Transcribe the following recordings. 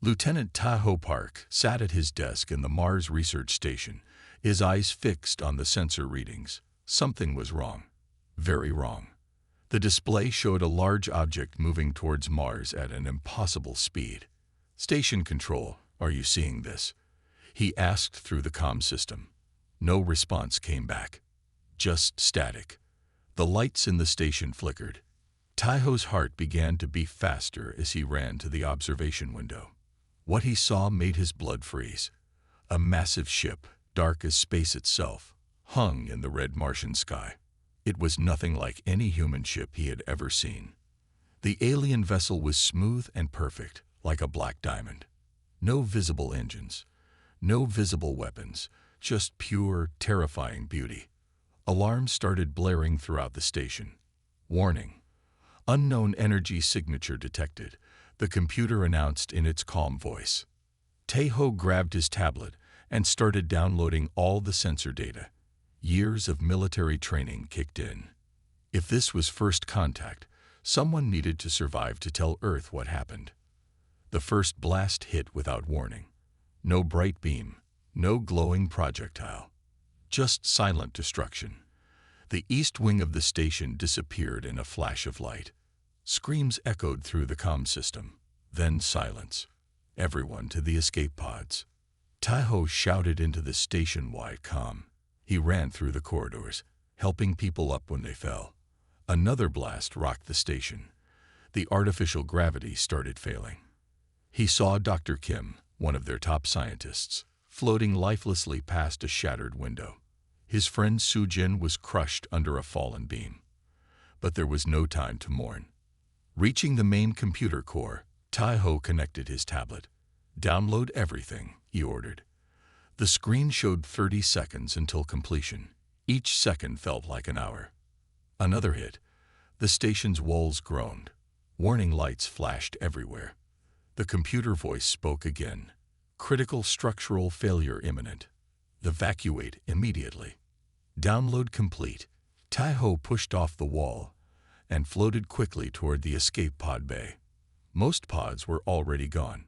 Lieutenant Tahoe Park sat at his desk in the Mars Research Station, his eyes fixed on the sensor readings. Something was wrong. Very wrong. The display showed a large object moving towards Mars at an impossible speed. "Station control, are you seeing this?" he asked through the comm system. No response came back. Just static. The lights in the station flickered. Tahoe's heart began to beat faster as he ran to the observation window. What he saw made his blood freeze. A massive ship, dark as space itself, hung in the red Martian sky. It was nothing like any human ship he had ever seen. The alien vessel was smooth and perfect, like a black diamond. No visible engines, no visible weapons, just pure, terrifying beauty. Alarms started blaring throughout the station. "Warning. Unknown energy signature detected," the computer announced in its calm voice. Tahoe grabbed his tablet and started downloading all the sensor data. Years of military training kicked in. If this was first contact, someone needed to survive to tell Earth what happened. The first blast hit without warning. No bright beam, no glowing projectile. Just silent destruction. The east wing of the station disappeared in a flash of light. Screams echoed through the comm system. Then silence. Everyone to the escape pods. Tahoe shouted into the station-wide comm. He ran through the corridors, helping people up when they fell. Another blast rocked the station. The artificial gravity started failing. He saw Dr. Kim, one of their top scientists, floating lifelessly past a shattered window. His friend Sujin was crushed under a fallen beam. But there was no time to mourn. Reaching the main computer core, Tahoe connected his tablet. "Download everything," he ordered. The screen showed 30 seconds until completion. Each second felt like an hour. Another hit. The station's walls groaned. Warning lights flashed everywhere. The computer voice spoke again. "Critical structural failure imminent. Evacuate immediately." Download complete. Tahoe pushed off the wall and floated quickly toward the escape pod bay. Most pods were already gone.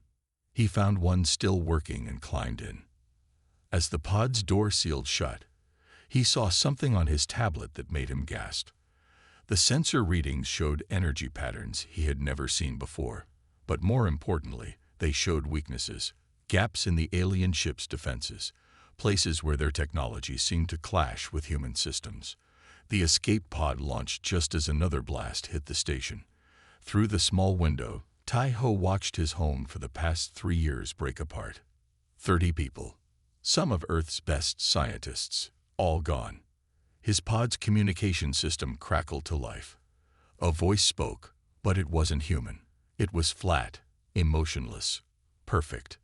He found one still working and climbed in. As the pod's door sealed shut, he saw something on his tablet that made him gasp. The sensor readings showed energy patterns he had never seen before, but more importantly, they showed weaknesses, gaps in the alien ship's defenses, places where their technology seemed to clash with human systems. The escape pod launched just as another blast hit the station. Through the small window, Tahoe watched his home for the past 3 years break apart. 30 people, some of Earth's best scientists, all gone. His pod's communication system crackled to life. A voice spoke, but it wasn't human. It was flat, emotionless, perfect.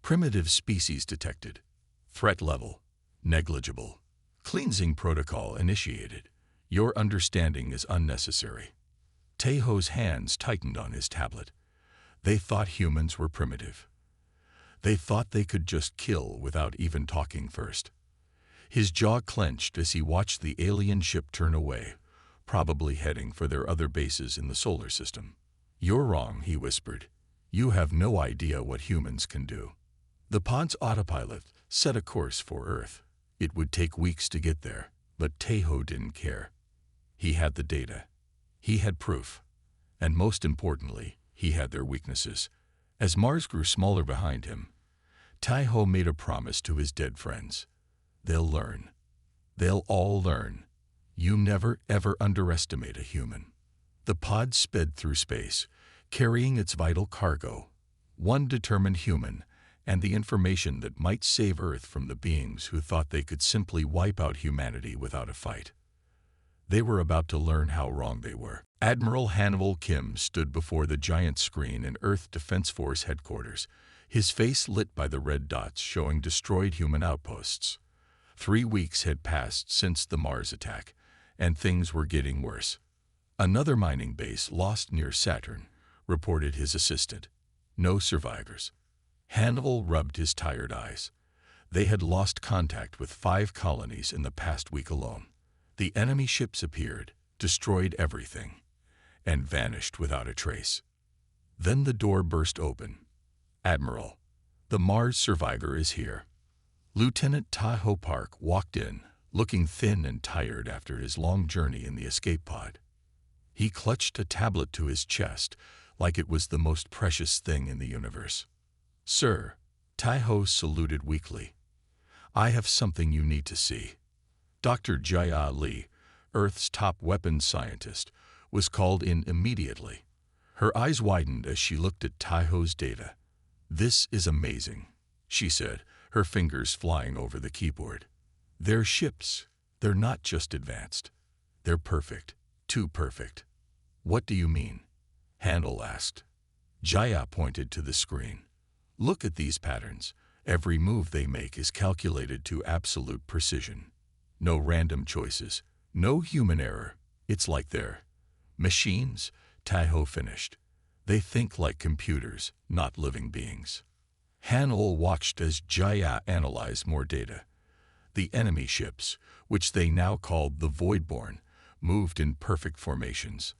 "Primitive species detected. Threat level, negligible. Cleansing protocol initiated. Your understanding is unnecessary." Tahoe's hands tightened on his tablet. They thought humans were primitive. They thought they could just kill without even talking first. His jaw clenched as he watched the alien ship turn away, probably heading for their other bases in the solar system. "You're wrong," he whispered. "You have no idea what humans can do." The pod's autopilot set a course for Earth. It would take weeks to get there, but Tahoe didn't care. He had the data. He had proof. And most importantly, he had their weaknesses. As Mars grew smaller behind him, Tahoe made a promise to his dead friends. "They'll learn. They'll all learn. You never, ever underestimate a human." The pod sped through space, carrying its vital cargo, one determined human, and the information that might save Earth from the beings who thought they could simply wipe out humanity without a fight. They were about to learn how wrong they were. Admiral Hannibal Kim stood before the giant screen in Earth Defense Force headquarters, his face lit by the red dots showing destroyed human outposts. 3 weeks had passed since the Mars attack, and things were getting worse. "Another mining base lost near Saturn," reported his assistant. "No survivors." Hannibal rubbed his tired eyes. They had lost contact with 5 colonies in the past week alone. The enemy ships appeared, destroyed everything, and vanished without a trace. Then the door burst open. Admiral, the Mars survivor is here. Lieutenant Tahoe Park walked in, looking thin and tired after his long journey in the escape pod. He clutched a tablet to his chest like it was the most precious thing in the universe. "Sir," Tahoe saluted weakly, "I have something you need to see." Dr. Jaya Lee, Earth's top weapons scientist, was called in immediately. Her eyes widened as she looked at Tahoe's data. "This is amazing," she said, her fingers flying over the keyboard. "They're ships. They're not just advanced. They're perfect. Too perfect." "What do you mean?" Handel asked. Jaya pointed to the screen. "Look at these patterns. Every move they make is calculated to absolute precision. No random choices. No human error. It's like they're machines," Tahoe finished. "They think like computers, not living beings." Handel watched as Jaya analyzed more data. The enemy ships, which they now called the Voidborn, moved in perfect formations.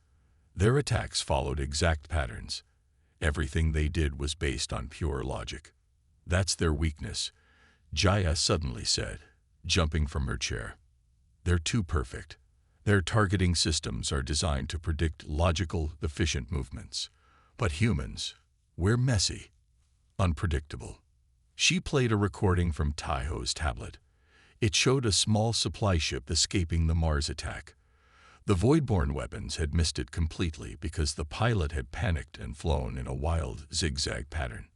Their attacks followed exact patterns. Everything they did was based on pure logic. "That's their weakness," Jaya suddenly said, jumping from her chair. "They're too perfect. Their targeting systems are designed to predict logical, efficient movements. But humans, we're messy, unpredictable." She played a recording from Tahoe's tablet. It showed a small supply ship escaping the Mars attack. The Voidborn weapons had missed it completely because the pilot had panicked and flown in a wild, zigzag pattern.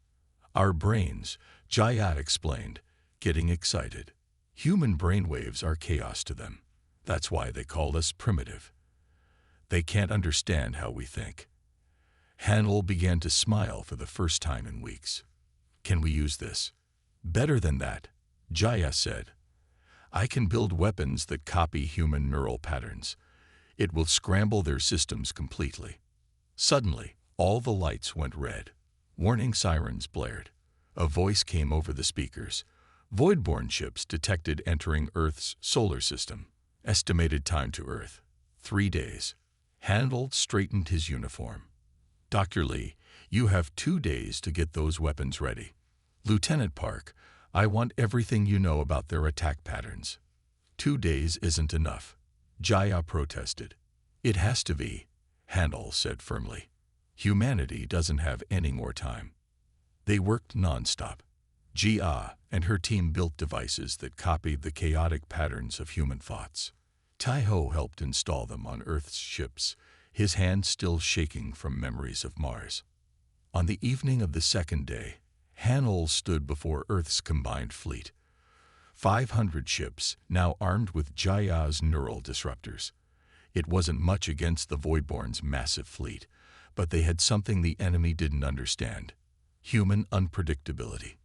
"Our brains," Jaya explained, getting excited. "Human brainwaves are chaos to them. That's why they call us primitive. They can't understand how we think." Handel began to smile for the first time in weeks. "Can we use this?" "Better than that," Jaya said. "I can build weapons that copy human neural patterns. It will scramble their systems completely." Suddenly, all the lights went red. Warning sirens blared. A voice came over the speakers. "Voidborn ships detected entering Earth's solar system. Estimated time to Earth, 3 days." Handel straightened his uniform. "Dr. Lee, you have 2 days to get those weapons ready." "Lieutenant Park, I want everything you know about their attack patterns." 2 days isn't enough," Jaya protested. "It has to be," Handel said firmly. "Humanity doesn't have any more time." They worked non-stop. Jia and her team built devices that copied the chaotic patterns of human thoughts. Tahoe helped install them on Earth's ships, his hands still shaking from memories of Mars. On the evening of the second day, Handel stood before Earth's combined fleet. 500 ships, now armed with Jaya's neural disruptors. It wasn't much against the Voidborn's massive fleet, but they had something the enemy didn't understand: human unpredictability.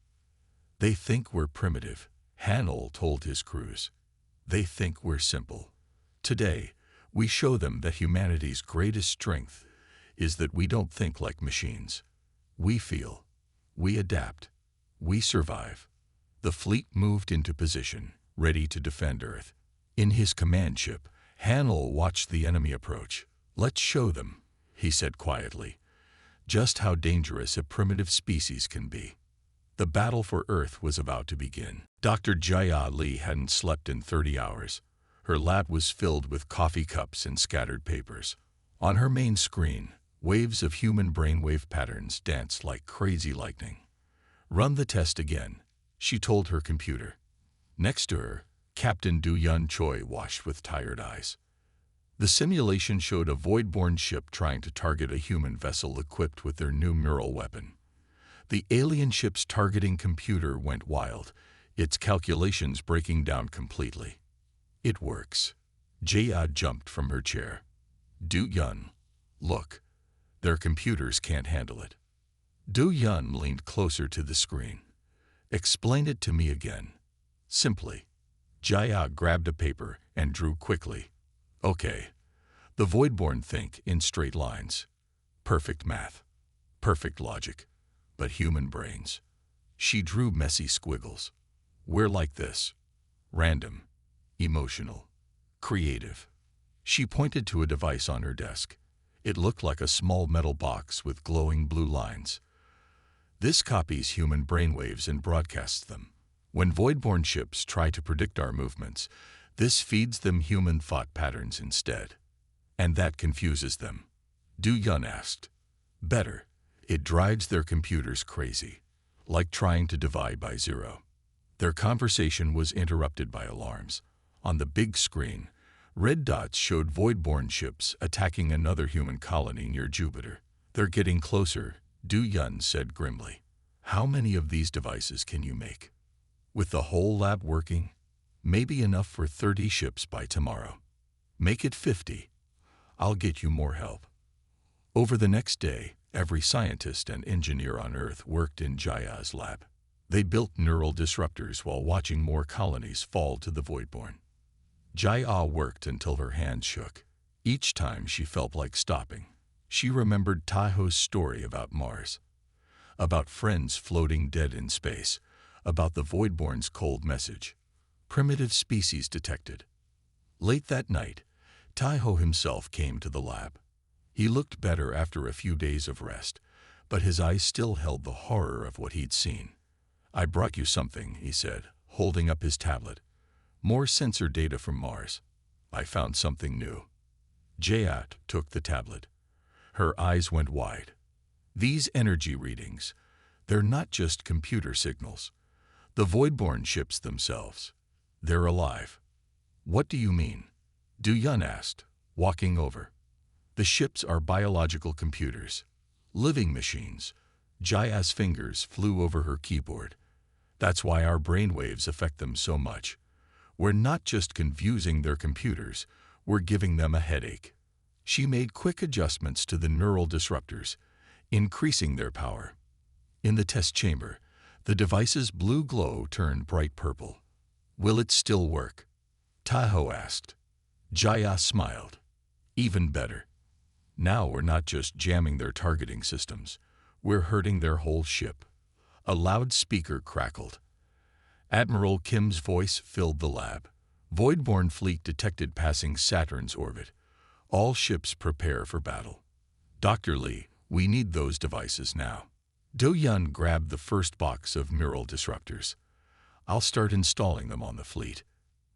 "They think we're primitive," Handel told his crews. "They think we're simple. Today, we show them that humanity's greatest strength is that we don't think like machines. We feel. We adapt. We survive." The fleet moved into position, ready to defend Earth. In his command ship, Handel watched the enemy approach. "Let's show them," he said quietly, "just how dangerous a primitive species can be." The battle for Earth was about to begin. Dr. Jaya Lee hadn't slept in 30 hours. Her lab was filled with coffee cups and scattered papers. On her main screen, waves of human brainwave patterns danced like crazy lightning. "Run the test again," she told her computer. Next to her, Captain Du-Yun Choi watched with tired eyes. The simulation showed a Voidborn ship trying to target a human vessel equipped with their new neural weapon. The alien ship's targeting computer went wild, its calculations breaking down completely. "It works." Jia jumped from her chair. "Du-Yun, look. Their computers can't handle it." Du-Yun leaned closer to the screen. "Explain it to me again. Simply." Jaya grabbed a paper and drew quickly. "Okay. The Voidborn think in straight lines. Perfect math. Perfect logic. But human brains." She drew messy squiggles. "We're like this. Random. Emotional. Creative." She pointed to a device on her desk. It looked like a small metal box with glowing blue lines. This copies human brainwaves and broadcasts them. When voidborn ships try to predict our movements, this feeds them human thought patterns instead. And that confuses them. Du Yun asked. Better. It drives their computers crazy, like trying to divide by zero. Their conversation was interrupted by alarms. On the big screen, red dots showed voidborn ships attacking another human colony near Jupiter. They're getting closer, Du Yun said grimly. How many of these devices can you make? With the whole lab working, maybe enough for 30 ships by tomorrow. Make it 50. I'll get you more help. Over the next day, every scientist and engineer on Earth worked in Jaya's lab. They built neural disruptors while watching more colonies fall to the voidborn. Jaya worked until her hands shook. Each time she felt like stopping, she remembered Taiho's story about Mars, about friends floating dead in space, about the voidborn's cold message. Primitive species detected. Late that night, Taiho himself came to the lab. He looked better after a few days of rest, but his eyes still held the horror of what he'd seen. I brought you something, he said, holding up his tablet. More sensor data from Mars. I found something new. Jayat took the tablet. Her eyes went wide. These energy readings, they're not just computer signals. The voidborn ships themselves. They're alive. What do you mean? Du Yun asked, walking over. The ships are biological computers. Living machines. Jaya's fingers flew over her keyboard. That's why our brainwaves affect them so much. We're not just confusing their computers, we're giving them a headache. She made quick adjustments to the neural disruptors, increasing their power. In the test chamber, the device's blue glow turned bright purple. Will it still work? Taiho asked. Jaya smiled. Even better. Now we're not just jamming their targeting systems, we're hurting their whole ship. A loudspeaker crackled. Admiral Kim's voice filled the lab. Voidborn fleet detected passing Saturn's orbit. All ships prepare for battle. Dr. Lee, we need those devices now. Do Yun grabbed the first box of neural disruptors. I'll start installing them on the fleet.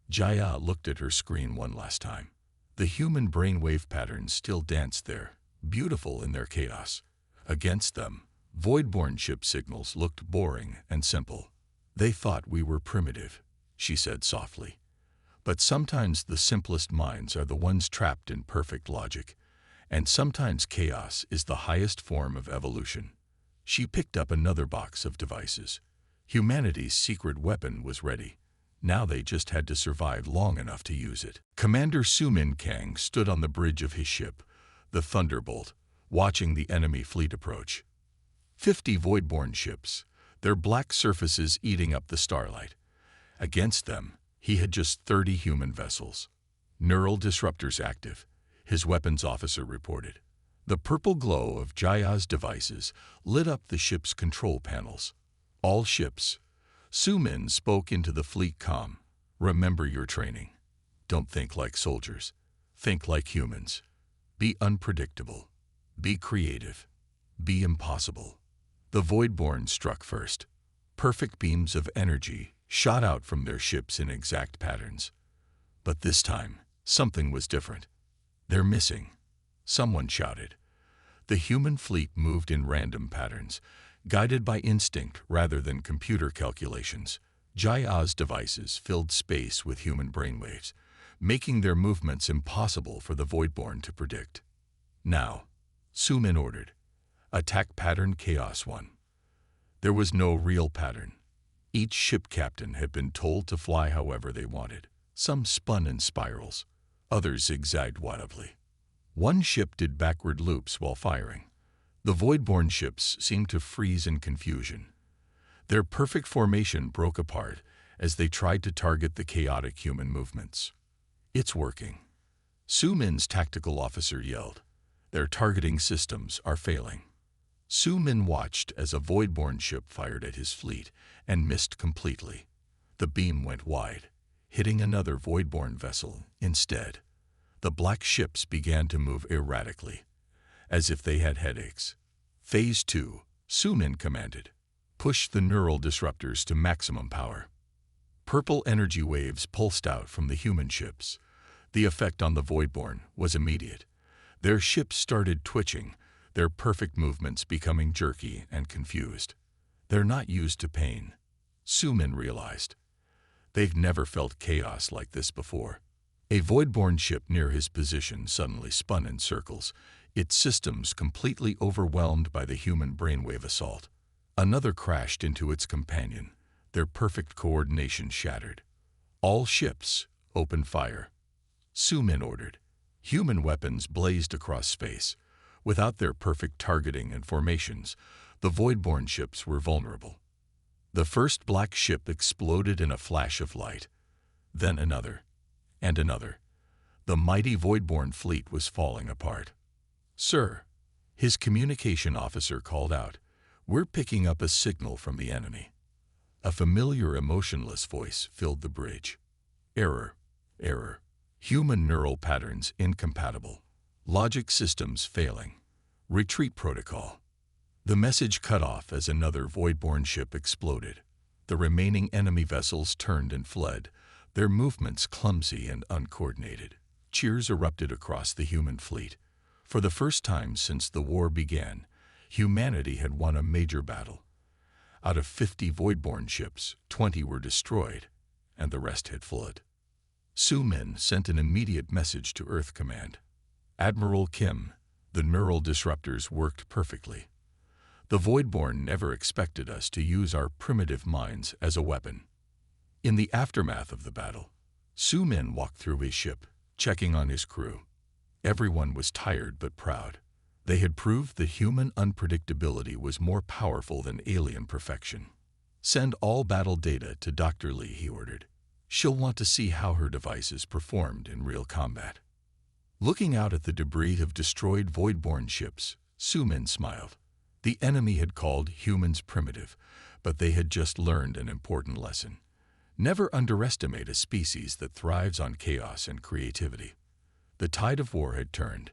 Jaya looked at her screen one last time. The human brainwave patterns still danced there, beautiful in their chaos. Against them, voidborn ship signals looked boring and simple. They thought we were primitive, she said softly. But sometimes the simplest minds are the ones trapped in perfect logic, and sometimes chaos is the highest form of evolution. She picked up another box of devices. Humanity's secret weapon was ready. Now they just had to survive long enough to use it. Commander Sumin Kang stood on the bridge of his ship, the Thunderbolt, watching the enemy fleet approach. 50 voidborn ships, their black surfaces eating up the starlight. Against them, he had just 30 human vessels. Neural disruptors active, his weapons officer reported. The purple glow of Jaya's devices lit up the ship's control panels. All ships. Sumin spoke into the fleet comm. Remember your training. Don't think like soldiers. Think like humans. Be unpredictable. Be creative. Be impossible. The Voidborn struck first. Perfect beams of energy shot out from their ships in exact patterns. But this time, something was different. They're missing. Someone shouted. The human fleet moved in random patterns, guided by instinct rather than computer calculations. Jaya's devices filled space with human brainwaves, making their movements impossible for the Voidborn to predict. Now, Sumin ordered. Attack pattern Chaos 1. There was no real pattern. Each ship captain had been told to fly however they wanted. Some spun in spirals, others zigzagged wildly. One ship did backward loops while firing. The Voidborn ships seemed to freeze in confusion. Their perfect formation broke apart as they tried to target the chaotic human movements. It's working. Sumin's tactical officer yelled. Their targeting systems are failing. Sumin watched as a Voidborn ship fired at his fleet and missed completely. The beam went wide, hitting another Voidborn vessel instead. The black ships began to move erratically, as if they had headaches. Phase 2. Su Min commanded. Push the neural disruptors to maximum power. Purple energy waves pulsed out from the human ships. The effect on the Voidborn was immediate. Their ships started twitching, their perfect movements becoming jerky and confused. They're not used to pain, Su Min realized. They've never felt chaos like this before. A Voidborn ship near his position suddenly spun in circles, its systems completely overwhelmed by the human brainwave assault. Another crashed into its companion, their perfect coordination shattered. All ships, open fire, Su Min ordered. Human weapons blazed across space. Without their perfect targeting and formations, the Voidborn ships were vulnerable. The first black ship exploded in a flash of light. Then another, and another. The mighty Voidborn fleet was falling apart. "Sir," his communication officer called out, "we're picking up a signal from the enemy." A familiar, emotionless voice filled the bridge. "Error, error. Human neural patterns incompatible. Logic systems failing. Retreat protocol." The message cut off as another Voidborn ship exploded. The remaining enemy vessels turned and fled, their movements clumsy and uncoordinated. Cheers erupted across the human fleet. For the first time since the war began, humanity had won a major battle. Out of 50 Voidborn ships, 20 were destroyed, and the rest had fled. Su Min sent an immediate message to Earth Command. "Admiral Kim, the neural disruptors worked perfectly. The Voidborn never expected us to use our primitive minds as a weapon." In the aftermath of the battle, Su Min walked through his ship, checking on his crew. Everyone was tired but proud. They had proved that human unpredictability was more powerful than alien perfection. "Send all battle data to Dr. Lee," he ordered. "She'll want to see how her devices performed in real combat." Looking out at the debris of destroyed Voidborn ships, Su Min smiled. The enemy had called humans primitive, but they had just learned an important lesson. Never underestimate a species that thrives on chaos and creativity. The tide of war had turned.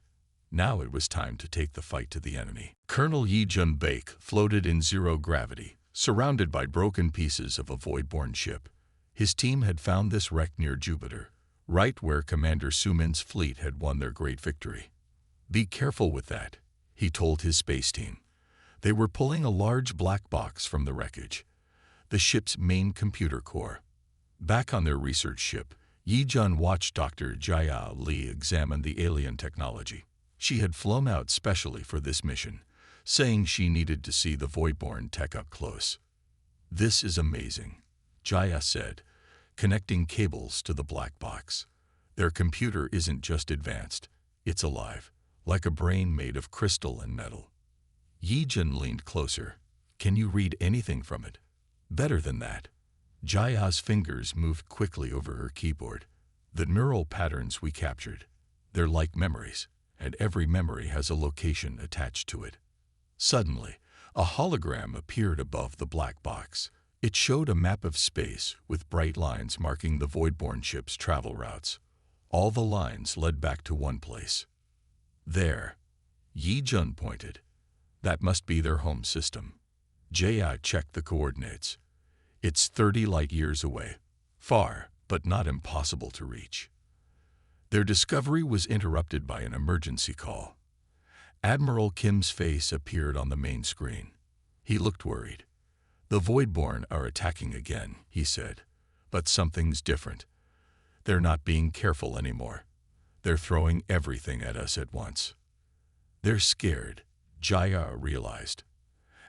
Now it was time to take the fight to the enemy. Colonel Yi Jun Baek floated in zero gravity, surrounded by broken pieces of a Voidborn ship. His team had found this wreck near Jupiter, right where Commander Su Min's fleet had won their great victory. "Be careful with that," he told his space team. They were pulling a large black box from the wreckage, the ship's main computer core. Back on their research ship, Yi Jun watched Dr. Jia Li examine the alien technology. She had flown out specially for this mission, saying she needed to see the Voidborn tech up close. "This is amazing," Jia said, connecting cables to the black box. "Their computer isn't just advanced, it's alive, like a brain made of crystal and metal." Yi Jun leaned closer. "Can you read anything from it?" "Better than that." Jaya's fingers moved quickly over her keyboard. "The neural patterns we captured, they're like memories, and every memory has a location attached to it." Suddenly, a hologram appeared above the black box. It showed a map of space with bright lines marking the Voidborn ship's travel routes. All the lines led back to one place. "There," Yi Jun pointed. "That must be their home system." Jaya checked the coordinates. "It's 30 light-years away. Far, but not impossible to reach." Their discovery was interrupted by an emergency call. Admiral Kim's face appeared on the main screen. He looked worried. "The Voidborn are attacking again," he said. "But something's different. They're not being careful anymore. They're throwing everything at us at once." "They're scared," Jaya realized.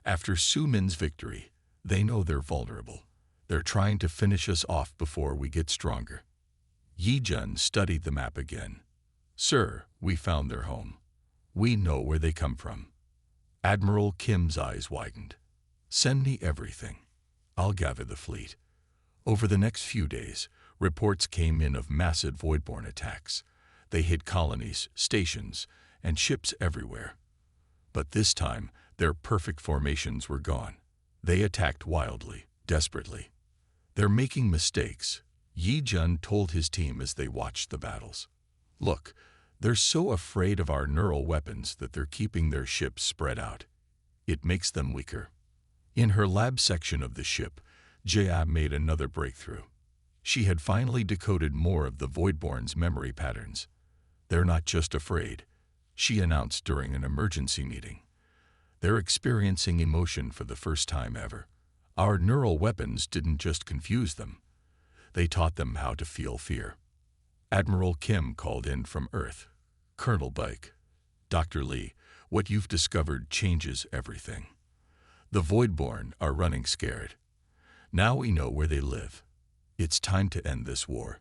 After Su Min's victory, they know they're vulnerable. They're trying to finish us off before we get stronger. Yi Jun studied the map again. "Sir, we found their home. We know where they come from." Admiral Kim's eyes widened. "Send me everything. I'll gather the fleet." Over the next few days, reports came in of massive Voidborn attacks. They hit colonies, stations, and ships everywhere. But this time, their perfect formations were gone. They attacked wildly, desperately. "They're making mistakes," Yi Jun told his team as they watched the battles. "Look, they're so afraid of our neural weapons that they're keeping their ships spread out. It makes them weaker. In her lab section of the ship, Jaya made another breakthrough. She had finally decoded more of the Voidborn's memory patterns. They're not just afraid, she announced during an emergency meeting. They're experiencing emotion for the first time ever. Our neural weapons didn't just confuse them. They taught them how to feel fear. Admiral Kim called in from Earth. Colonel Bike, Dr. Lee, what you've discovered changes everything. The Voidborn are running scared. Now we know where they live. It's time to end this war.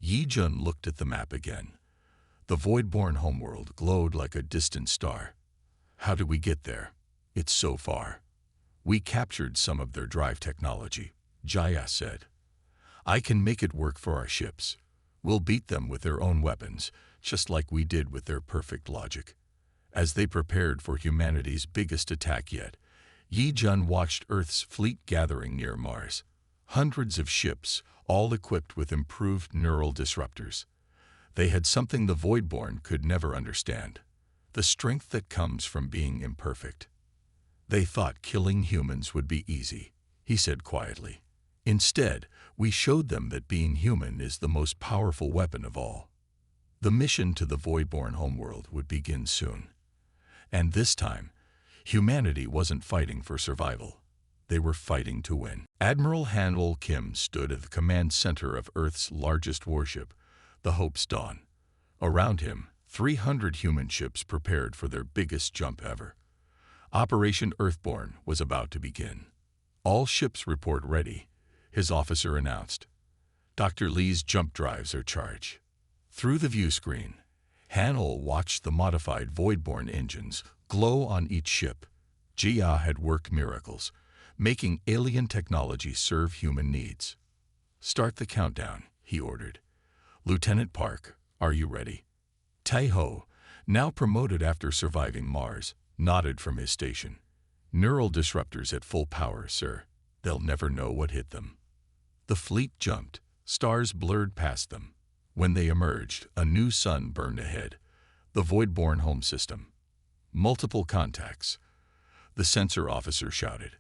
Yi Jun looked at the map again. The Voidborn homeworld glowed like a distant star. How do we get there? It's so far. We captured some of their drive technology, Jaya said. I can make it work for our ships. We'll beat them with their own weapons, just like we did with their perfect logic. As they prepared for humanity's biggest attack yet, Yi Jun watched Earth's fleet gathering near Mars. Hundreds of ships, all equipped with improved neural disruptors. They had something the Voidborn could never understand. The strength that comes from being imperfect. They thought killing humans would be easy, he said quietly. Instead, we showed them that being human is the most powerful weapon of all. The mission to the Voidborn homeworld would begin soon. And this time, humanity wasn't fighting for survival. They were fighting to win. Admiral Hanwol Kim stood at the command center of Earth's largest warship, the Hope's Dawn. Around him, 300 human ships prepared for their biggest jump ever. Operation Earthborn was about to begin. All ships report ready, his officer announced. Dr. Lee's jump drives are charged. Through the view screen, Hanwol watched the modified Voidborn engines glow on each ship. Jia had worked miracles, making alien technology serve human needs. Start the countdown, he ordered. Lieutenant Park, are you ready? Tai-Ho, now promoted after surviving Mars, nodded from his station. Neural disruptors at full power, sir. They'll never know what hit them. The fleet jumped. Stars blurred past them. When they emerged, a new sun burned ahead. The Voidborn home system. Multiple contacts. The sensor officer shouted.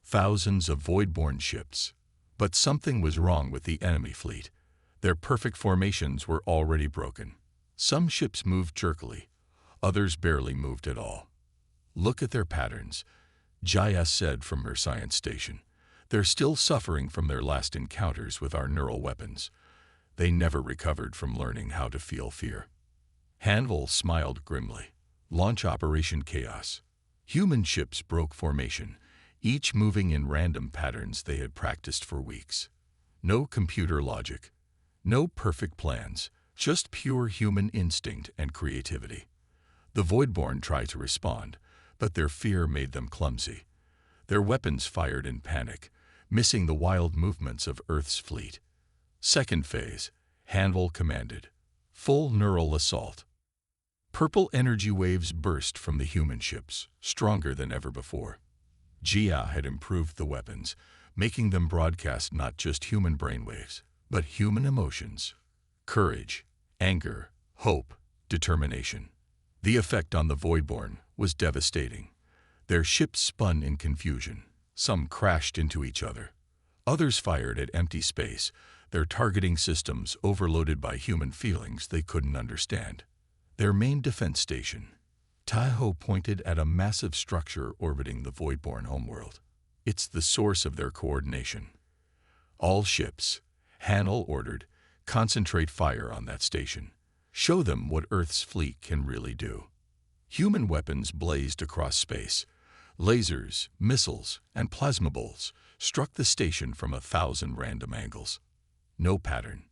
Thousands of Voidborn ships. But something was wrong with the enemy fleet. Their perfect formations were already broken. Some ships moved jerkily. Others barely moved at all. Look at their patterns, Jaya said from her science station. They're still suffering from their last encounters with our neural weapons. They never recovered from learning how to feel fear. Hanwol smiled grimly. Launch Operation Chaos. Human ships broke formation, each moving in random patterns they had practiced for weeks. No computer logic. No perfect plans. Just pure human instinct and creativity. The Voidborn tried to respond, but their fear made them clumsy. Their weapons fired in panic, missing the wild movements of Earth's fleet. Second phase, Hanwol commanded. Full neural assault. Purple energy waves burst from the human ships, stronger than ever before. Jia had improved the weapons, making them broadcast not just human brainwaves, but human emotions. Courage, anger, hope, determination. The effect on the Voidborn was devastating. Their ships spun in confusion. Some crashed into each other. Others fired at empty space, their targeting systems overloaded by human feelings they couldn't understand. Their main defense station. Tai-Ho pointed at a massive structure orbiting the Voidborn homeworld. It's the source of their coordination. All ships, Hanwol ordered, concentrate fire on that station. Show them what Earth's fleet can really do. Human weapons blazed across space. Lasers, missiles, and plasma bolts struck the station from 1,000 random angles. No pattern,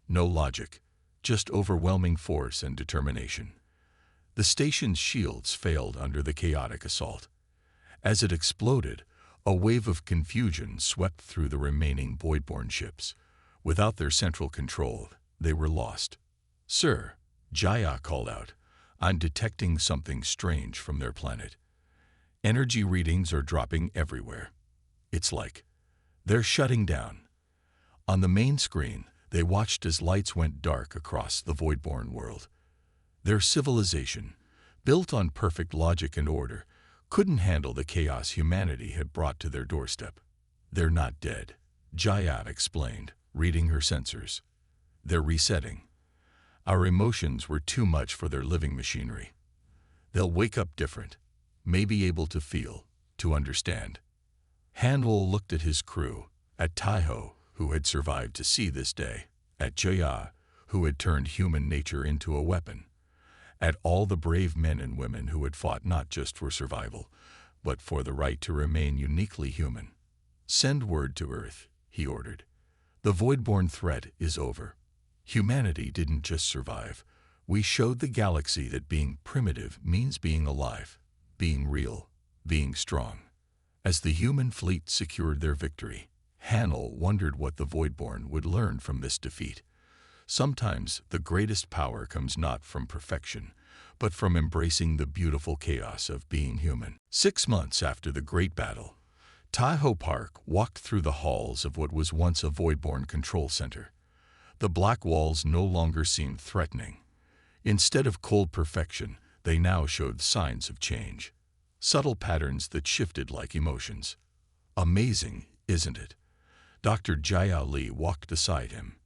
no logic, just overwhelming force and determination. The station's shields failed under the chaotic assault. As it exploded, a wave of confusion swept through the remaining Voidborn ships. Without their central control, they were lost. Sir, Jaya called out, I'm detecting something strange from their planet. Energy readings are dropping everywhere. It's like they're shutting down. On the main screen, they watched as lights went dark across the Voidborn world. Their civilization, built on perfect logic and order, couldn't handle the chaos humanity had brought to their doorstep. "They're not dead," Jaya explained, reading her sensors. "They're resetting. Our emotions were too much for their living machinery. They'll wake up different, may be able to feel, to understand." Handel looked at his crew, at Taiho, who had survived to see this day, at Jaya, who had turned human nature into a weapon, at all the brave men and women who had fought not just for survival, but for the right to remain uniquely human. "Send word to Earth," he ordered. "The Voidborn threat is over. Humanity didn't just survive. We showed the galaxy that being primitive means being alive, being real, being strong." As the human fleet secured their victory, Hanel wondered what the Voidborn would learn from this defeat. Sometimes the greatest power comes not from perfection, but from embracing the beautiful chaos of being human. 6 months after the Great Battle, Taiho Park walked through the halls of what was once a Voidborn control center. The black walls no longer seemed threatening. Instead of cold perfection, they now showed signs of change. Subtle patterns that shifted like emotions. "Amazing, isn't it?" Dr. Jaya Lee walked beside him,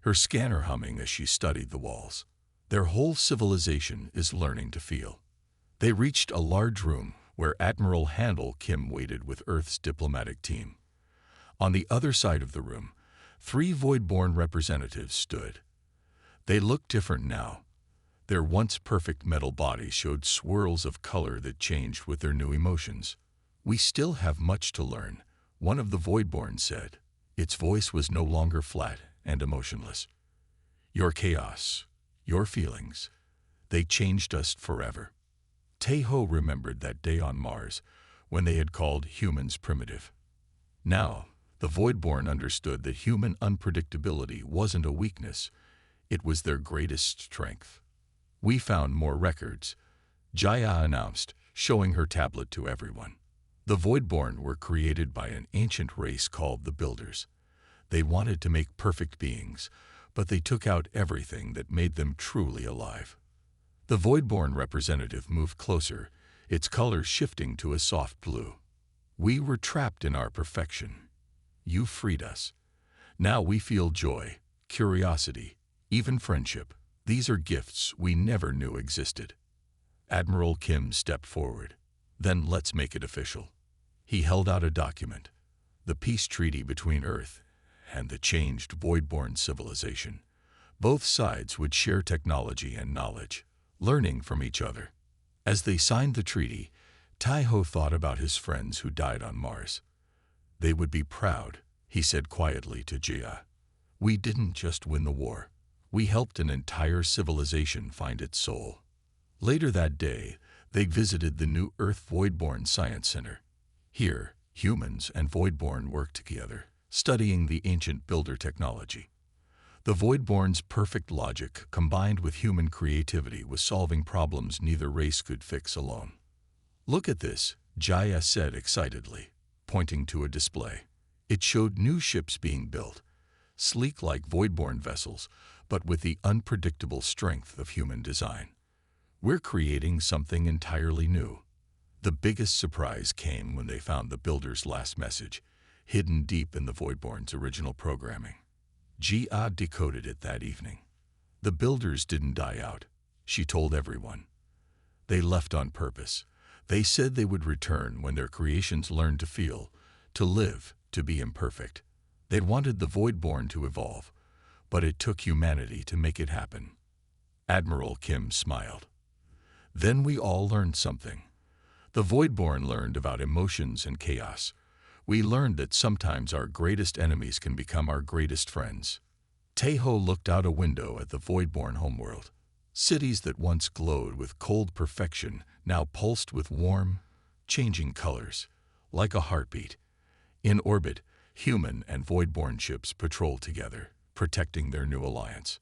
her scanner humming as she studied the walls. "Their whole civilization is learning to feel." They reached a large room where Admiral Handel Kim waited with Earth's diplomatic team. On the other side of the room, 3 Voidborn representatives stood. They looked different now. Their once perfect metal bodies showed swirls of color that changed with their new emotions. "We still have much to learn," one of the Voidborn said. Its voice was no longer flat and emotionless. "Your chaos, your feelings, they changed us forever." Taiho remembered that day on Mars when they had called humans primitive. Now, the Voidborn understood that human unpredictability wasn't a weakness, it was their greatest strength. "We found more records," Jaya announced, showing her tablet to everyone. The Voidborn were created by an ancient race called the Builders. They wanted to make perfect beings, but they took out everything that made them truly alive. The Voidborn representative moved closer, its color shifting to a soft blue. "We were trapped in our perfection. You freed us. Now we feel joy, curiosity, even friendship. These are gifts we never knew existed." Admiral Kim stepped forward. "Then let's make it official." He held out a document, the peace treaty between Earth and the changed Voidborn civilization. Both sides would share technology and knowledge, learning from each other. As they signed the treaty, Taiho thought about his friends who died on Mars. "They would be proud," he said quietly to Jia. "We didn't just win the war. We helped an entire civilization find its soul." Later that day, they visited the new Earth Voidborn Science Center. Here, humans and Voidborn worked together, studying the ancient builder technology. The Voidborn's perfect logic, combined with human creativity, was solving problems neither race could fix alone. "Look at this," Jaya said excitedly, pointing to a display. It showed new ships being built, sleek like Voidborn vessels, but with the unpredictable strength of human design. "We're creating something entirely new." The biggest surprise came when they found the Builder's last message, hidden deep in the Voidborn's original programming. Jia decoded it that evening. "The Builders didn't die out," she told everyone. "They left on purpose. They said they would return when their creations learned to feel, to live, to be imperfect. They wanted the Voidborn to evolve, but it took humanity to make it happen." Admiral Kim smiled. "Then we all learned something. The Voidborn learned about emotions and chaos. We learned that sometimes our greatest enemies can become our greatest friends." Taiho looked out a window at the Voidborn homeworld. Cities that once glowed with cold perfection now pulsed with warm, changing colors, like a heartbeat. In orbit, human and Voidborn ships patrolled together, protecting their new alliance.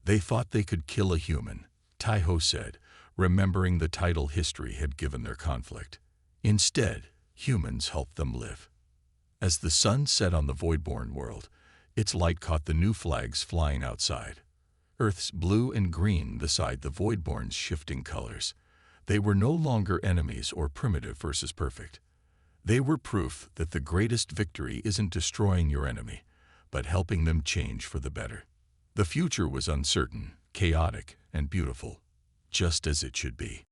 "They thought they could kill a human," Taiho said, remembering the title history had given their conflict. "Instead, humans helped them live." As the sun set on the Voidborn world, its light caught the new flags flying outside. Earth's blue and green beside the Voidborn's shifting colors. They were no longer enemies or primitive versus perfect. They were proof that the greatest victory isn't destroying your enemy, but helping them change for the better. The future was uncertain, chaotic, and beautiful, just as it should be.